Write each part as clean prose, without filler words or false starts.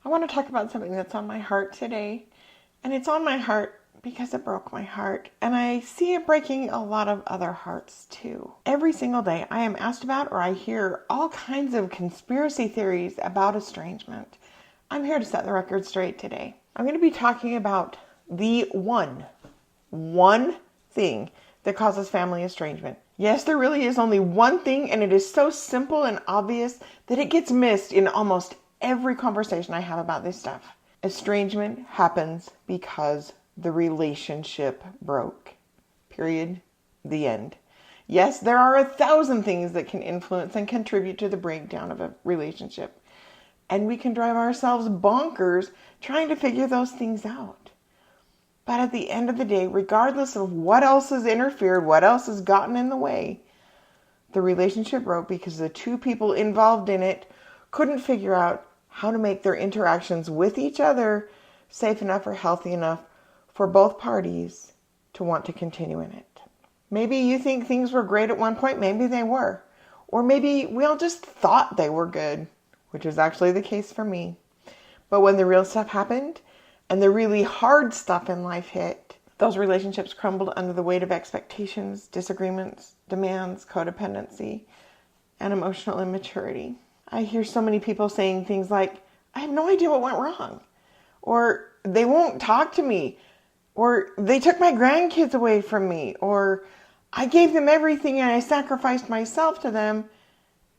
I want to talk about something that's on my heart today. And it's on my heart because it broke my heart. And I see it breaking a lot of other hearts too. Every single day I am asked about or I hear all kinds of conspiracy theories about estrangement. I'm here to set the record straight today. I'm going to be talking about the one thing that causes family estrangement. Yes, there really is only one thing, and it is so simple and obvious that it gets missed in almost every conversation I have about this stuff. Estrangement happens because the relationship broke. Period. The end. Yes, there are 1,000 things that can influence and contribute to the breakdown of a relationship. And we can drive ourselves bonkers trying to figure those things out. But at the end of the day, regardless of what else has interfered, what else has gotten in the way, the relationship broke because the two people involved in it couldn't figure out how to make their interactions with each other safe enough or healthy enough for both parties to want to continue in it. Maybe you think things were great at one point, maybe they were. Or maybe we all just thought they were good, which is actually the case for me. But when the real stuff happened, and the really hard stuff in life hit, those relationships crumbled under the weight of expectations, disagreements, demands, codependency, and emotional immaturity. I hear so many people saying things like, I have no idea what went wrong. Or they won't talk to me. Or they took my grandkids away from me. Or I gave them everything and I sacrificed myself to them.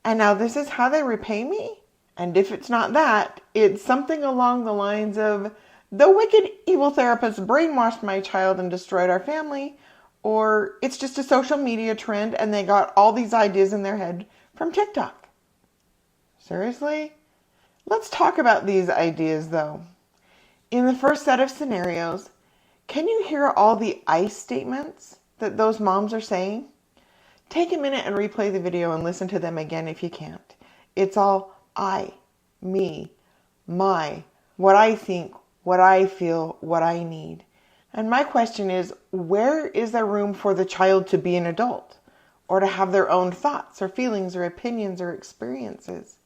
And now this is how they repay me? And if it's not that, it's something along the lines of, the wicked, evil therapist brainwashed my child and destroyed our family, or it's just a social media trend and they got all these ideas in their head from TikTok. Seriously? Let's talk about these ideas though. In the first set of scenarios, can you hear all the I statements that those moms are saying? Take a minute and replay the video and listen to them again if you can't. It's all I, me, my, what I think, what I feel, what I need. And my question is, where is there room for the child to be an adult or to have their own thoughts or feelings or opinions or experiences?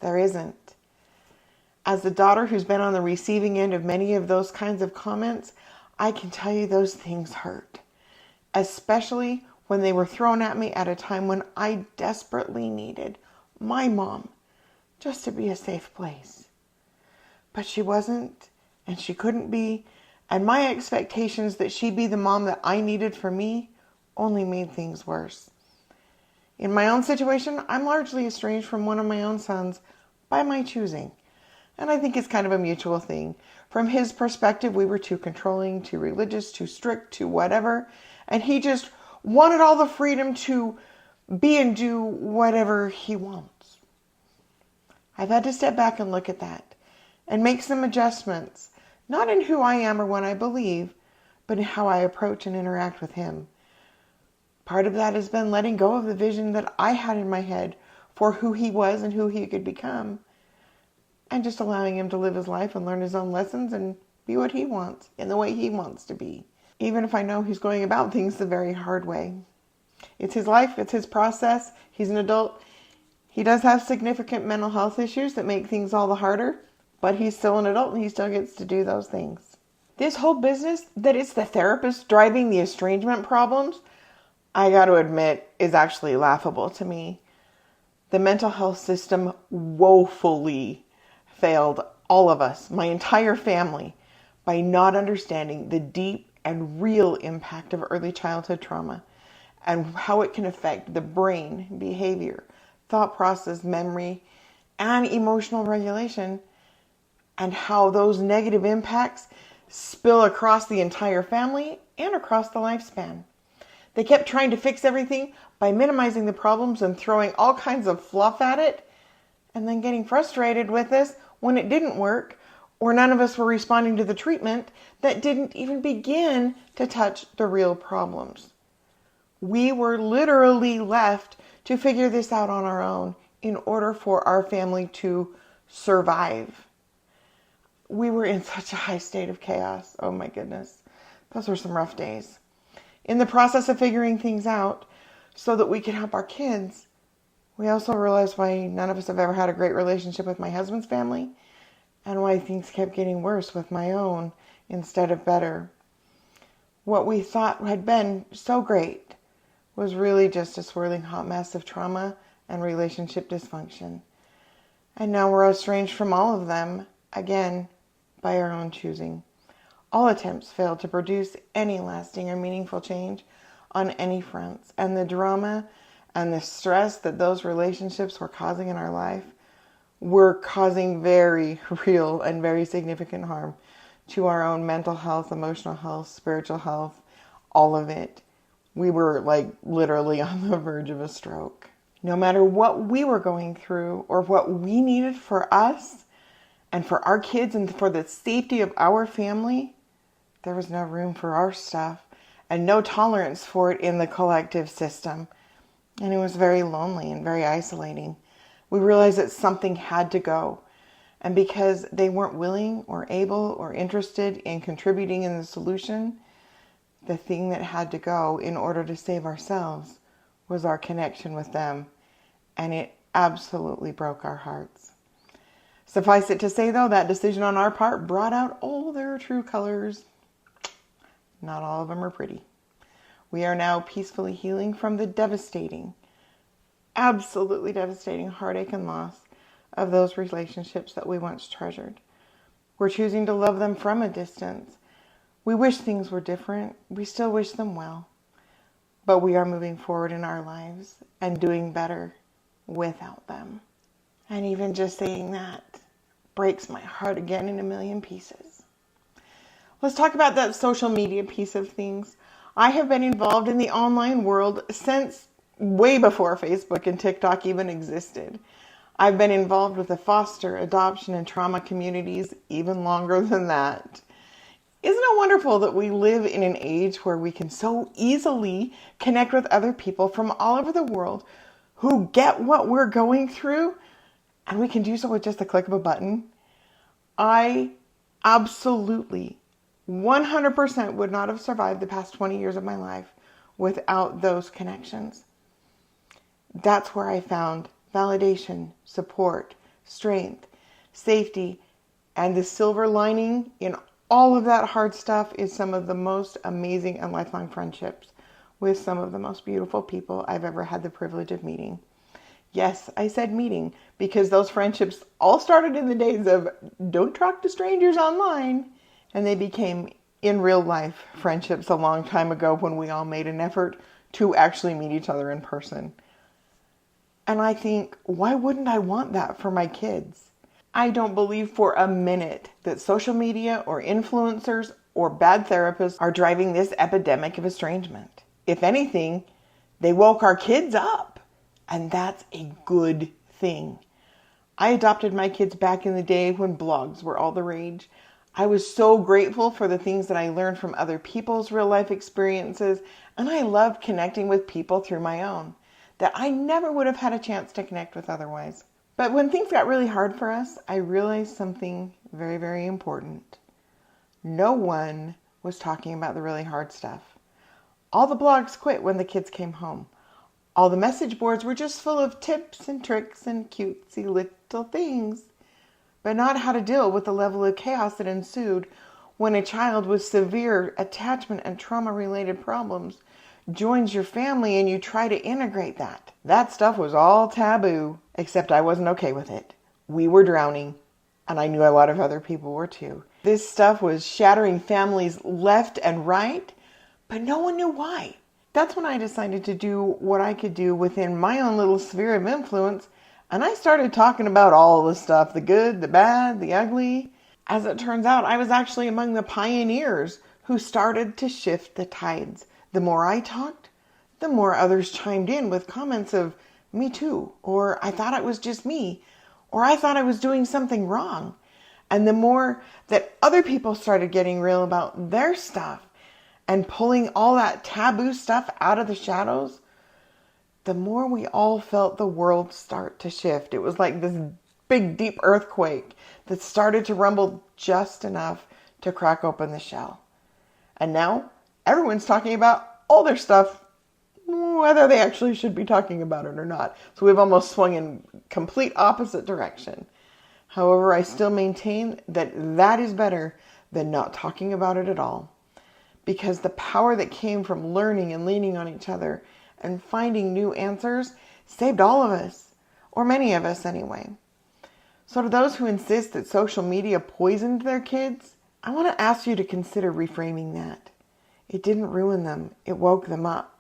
There isn't. As the daughter who's been on the receiving end of many of those kinds of comments, I can tell you those things hurt, especially when they were thrown at me at a time when I desperately needed my mom just to be a safe place. But she wasn't, and she couldn't be, and my expectations that she be the mom that I needed for me only made things worse. In my own situation, I'm largely estranged from one of my own sons by my choosing, and I think it's kind of a mutual thing. From his perspective, we were too controlling, too religious, too strict, too whatever, and he just wanted all the freedom to be and do whatever he wants. I've had to step back and look at that and make some adjustments, not in who I am or what I believe, but in how I approach and interact with him. Part of that has been letting go of the vision that I had in my head for who he was and who he could become, and just allowing him to live his life and learn his own lessons and be what he wants in the way he wants to be, even if I know he's going about things the very hard way. It's his life, it's his process, he's an adult. He does have significant mental health issues that make things all the harder, but he's still an adult and he still gets to do those things. This whole business that it's the therapist driving the estrangement problems, I got to admit, is actually laughable to me. The mental health system woefully failed all of us, my entire family, by not understanding the deep and real impact of early childhood trauma and how it can affect the brain, behavior, thought process, memory, and emotional regulation, and how those negative impacts spill across the entire family and across the lifespan. They kept trying to fix everything by minimizing the problems and throwing all kinds of fluff at it, and then getting frustrated with us when it didn't work, or none of us were responding to the treatment that didn't even begin to touch the real problems. We were literally left to figure this out on our own in order for our family to survive. We were in such a high state of chaos. Oh my goodness. Those were some rough days. In the process of figuring things out so that we could help our kids, we also realized why none of us have ever had a great relationship with my husband's family why things kept getting worse with my own instead of better. What we thought had been so great was really just a swirling hot mess of trauma and relationship dysfunction. And now we're estranged from all of them, again, by our own choosing. All attempts failed to produce any lasting or meaningful change on any fronts, and the drama and the stress that those relationships were causing in our life were causing very real and very significant harm to our own mental health, emotional health, spiritual health, all of it. We were like literally on the verge of a stroke. No matter what we were going through or what we needed for us and for our kids and for the safety of our family, there was no room for our stuff and no tolerance for it in the collective system. And it was very lonely and very isolating. We realized that something had to go. And because they weren't willing or able or interested in contributing in the solution, the thing that had to go in order to save ourselves was our connection with them. And it absolutely broke our hearts. Suffice it to say, though, that decision on our part brought out all their true colors. Not all of them are pretty. We are now peacefully healing from the devastating, absolutely devastating heartache and loss of those relationships that we once treasured. We're choosing to love them from a distance. We wish things were different. We still wish them well. But we are moving forward in our lives and doing better without them. And even just saying that breaks my heart again in a million pieces. Let's talk about that social media piece of things. I have been involved in the online world since way before Facebook and TikTok even existed. I've been involved with the foster, adoption, and trauma communities even longer than that. Isn't it wonderful that we live in an age where we can so easily connect with other people from all over the world who get what we're going through, and we can do so with just the click of a button? I absolutely 100% would not have survived the past 20 years of my life without those connections. That's where I found validation, support, strength, safety, and the silver lining in all of that hard stuff is some of the most amazing and lifelong friendships with some of the most beautiful people I've ever had the privilege of meeting. Yes, I said meeting, because those friendships all started in the days of don't talk to strangers online. And they became in real life friendships a long time ago when we all made an effort to actually meet each other in person. And I think, why wouldn't I want that for my kids? I don't believe for a minute that social media or influencers or bad therapists are driving this epidemic of estrangement. If anything, they woke our kids up. And that's a good thing. I adopted my kids back in the day when blogs were all the rage. I was so grateful for the things that I learned from other people's real life experiences, and I loved connecting with people through my own that I never would have had a chance to connect with otherwise. But when things got really hard for us, I realized something very, very important. No one was talking about the really hard stuff. All the blogs quit when the kids came home. All the message boards were just full of tips and tricks and cutesy little things, but not how to deal with the level of chaos that ensued when a child with severe attachment and trauma-related problems joins your family and you try to integrate that. That stuff was all taboo, except I wasn't okay with it. We were drowning, and I knew a lot of other people were too. This stuff was shattering families left and right, but no one knew why. That's when I decided to do what I could do within my own little sphere of influence. And I started talking about all the stuff, the good, the bad, the ugly. As it turns out, I was actually among the pioneers who started to shift the tides. The more I talked, the more others chimed in with comments of, me too, or I thought it was just me, or I thought I was doing something wrong. And the more that other people started getting real about their stuff and pulling all that taboo stuff out of the shadows, the more we all felt the world start to shift. It was like this big, deep earthquake that started to rumble just enough to crack open the shell. And now everyone's talking about all their stuff, whether they actually should be talking about it or not. So we've almost swung in complete opposite direction. However, I still maintain that that is better than not talking about it at all, because the power that came from learning and leaning on each other and finding new answers saved all of us, or many of us anyway. So to those who insist that social media poisoned their kids, I want to ask you to consider reframing that. It didn't ruin them. It woke them up.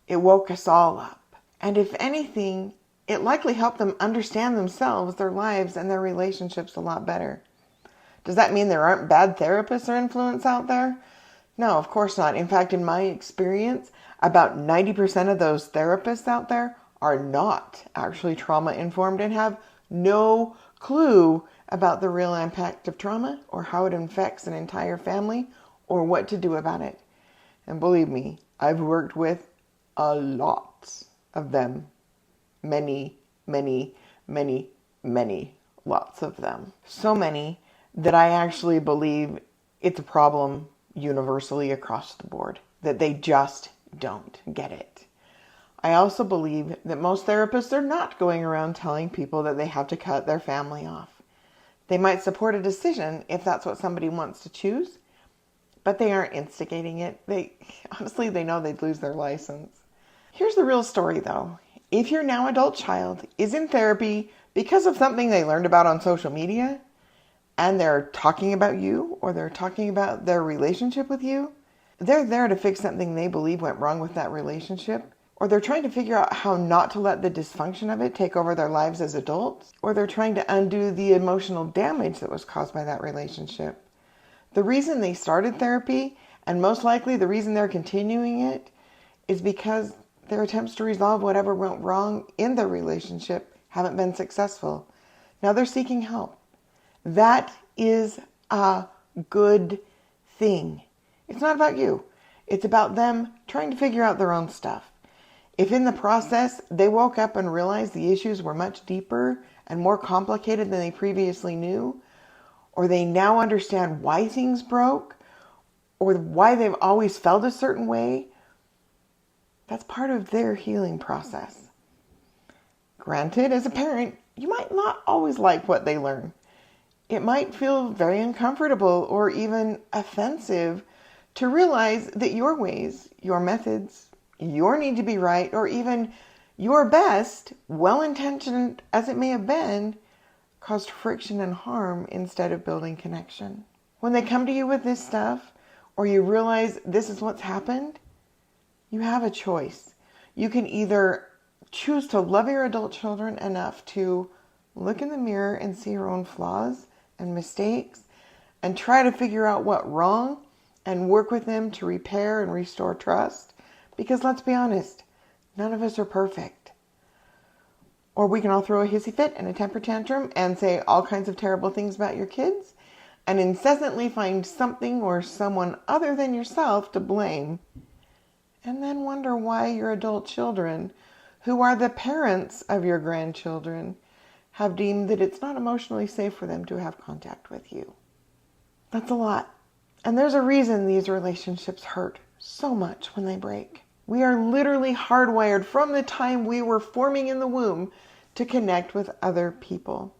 It woke us all up. And if anything, it likely helped them understand themselves, their lives, and their relationships a lot better. Does that mean there aren't bad therapists or influence out there? No, of course not. In fact, in my experience, about 90% of those therapists out there are not actually trauma-informed and have no clue about the real impact of trauma or how it affects an entire family or what to do about it. And believe me, I've worked with a lot of them. Many, many, many, many lots of them. So many that I actually believe it's a problem universally across the board, that they just don't get it. I also believe that most therapists are not going around telling people that they have to cut their family off. They might support a decision if that's what somebody wants to choose, but they aren't instigating it. Honestly, they know they'd lose their license. Here's the real story though. If your now adult child is in therapy because of something they learned about on social media, and they're talking about you, or they're talking about their relationship with you, they're there to fix something they believe went wrong with that relationship, or they're trying to figure out how not to let the dysfunction of it take over their lives as adults, or they're trying to undo the emotional damage that was caused by that relationship. The reason they started therapy, and most likely the reason they're continuing it, is because their attempts to resolve whatever went wrong in their relationship haven't been successful. Now they're seeking help. That is a good thing. It's not about you. It's about them trying to figure out their own stuff. If in the process they woke up and realized the issues were much deeper and more complicated than they previously knew, or they now understand why things broke, or why they've always felt a certain way, that's part of their healing process. Granted, as a parent, you might not always like what they learn. It might feel very uncomfortable or even offensive to realize that your ways, your methods, your need to be right, or even your best, well-intentioned as it may have been, caused friction and harm instead of building connection. When they come to you with this stuff, or you realize this is what's happened, you have a choice. You can either choose to love your adult children enough to look in the mirror and see your own flaws and mistakes and try to figure out what wrong and work with them to repair and restore trust. Because let's be honest, none of us are perfect. Or we can all throw a hissy fit and a temper tantrum and say all kinds of terrible things about your kids and incessantly find something or someone other than yourself to blame. And then wonder why your adult children, who are the parents of your grandchildren, have deemed that it's not emotionally safe for them to have contact with you. That's a lot. And there's a reason these relationships hurt so much when they break. We are literally hardwired from the time we were forming in the womb to connect with other people.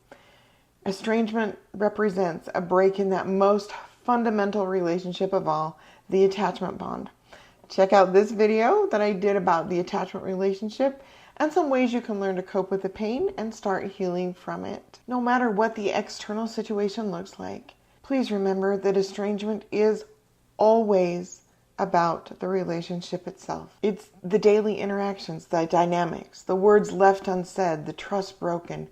Estrangement represents a break in that most fundamental relationship of all, the attachment bond. Check out this video that I did about the attachment relationship and some ways you can learn to cope with the pain and start healing from it. No matter what the external situation looks like, please remember that estrangement is always about the relationship itself. It's the daily interactions, the dynamics, the words left unsaid, the trust broken,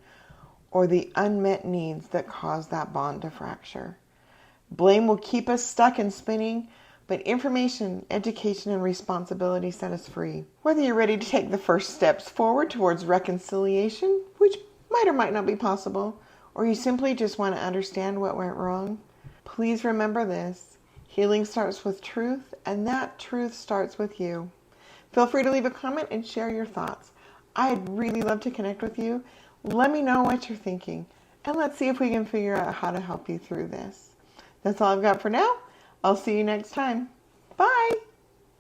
or the unmet needs that cause that bond to fracture. Blame will keep us stuck and spinning, but information, education, and responsibility set us free. Whether you're ready to take the first steps forward towards reconciliation, which might or might not be possible, or you simply just want to understand what went wrong, please remember this. Healing starts with truth, and that truth starts with you. Feel free to leave a comment and share your thoughts. I'd really love to connect with you. Let me know what you're thinking, and let's see if we can figure out how to help you through this. That's all I've got for now. I'll see you next time. Bye!